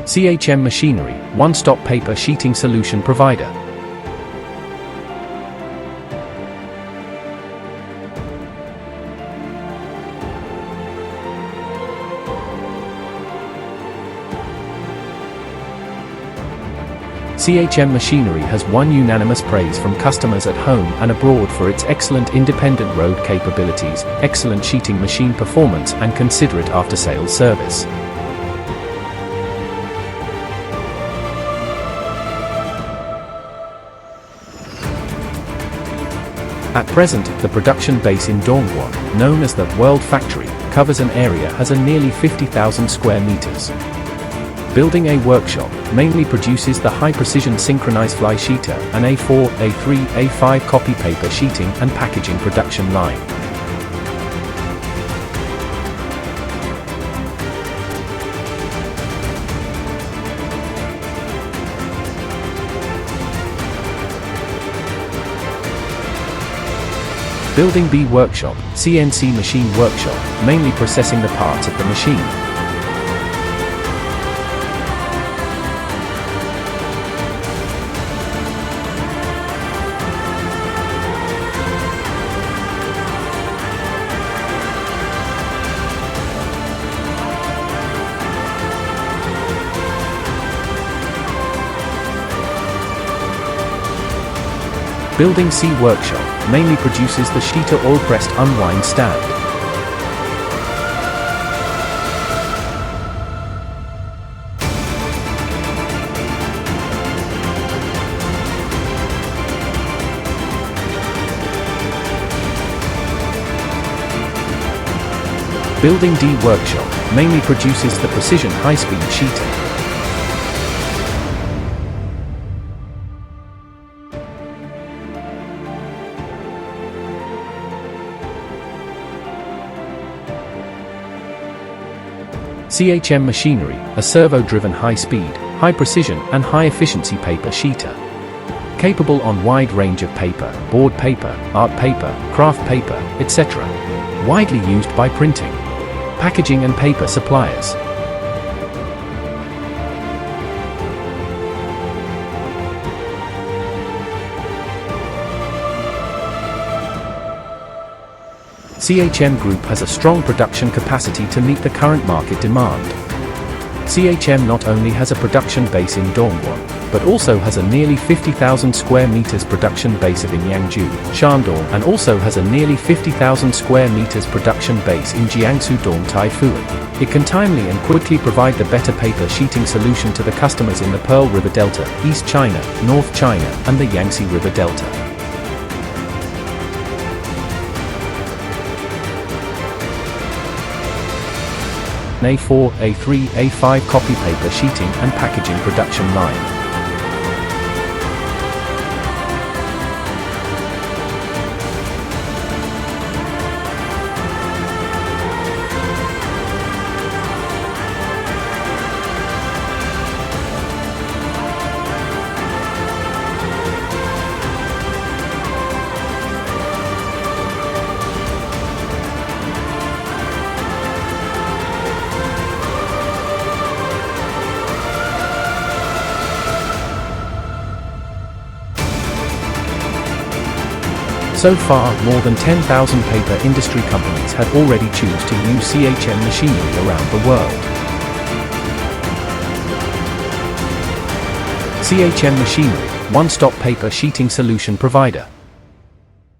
CHM Machinery, one-stop paper sheeting solution provider. CHM Machinery has won unanimous praise from customers at home and abroad for its excellent independent road capabilities, excellent sheeting machine performance and considerate after-sales service. At present, the production base in Dongguan, known as the World Factory, covers an area has a nearly 50,000 square meters. Building a workshop mainly produces the high-precision synchronize-fly sheeter, an A4, A3, A5 copy paper sheeting and packaging production line. Building B workshop, CNC machine workshop, mainly processing the parts of the machine. Building C workshop, mainly produces the sheeter oil-pressed Unwind Stand. Building D workshop, mainly produces the precision high-speed sheeter. CHM Machinery, a servo-driven high-speed, high-precision and high-efficiency paper sheeter. Capable on wide range of paper, board paper, art paper, craft paper, etc. Widely used by printing, packaging and paper suppliers. CHM Group has a strong production capacity to meet the current market demand. CHM not only has a production base in Dongguan, but also has a nearly 50,000 square meters production base in Yangzhou, Shandong, and also has a nearly 50,000 square meters production base in Jiangsu Dong Taifuan. It can timely and quickly provide the better paper sheeting solution to the customers in the Pearl River Delta, East China, North China, and the Yangtze River Delta. A4, A3, A5 copy paper sheeting and packaging production line. So far, more than 10,000 paper industry companies have already chosen to use CHM Machinery around the world. CHM Machinery, one-stop paper sheeting solution provider.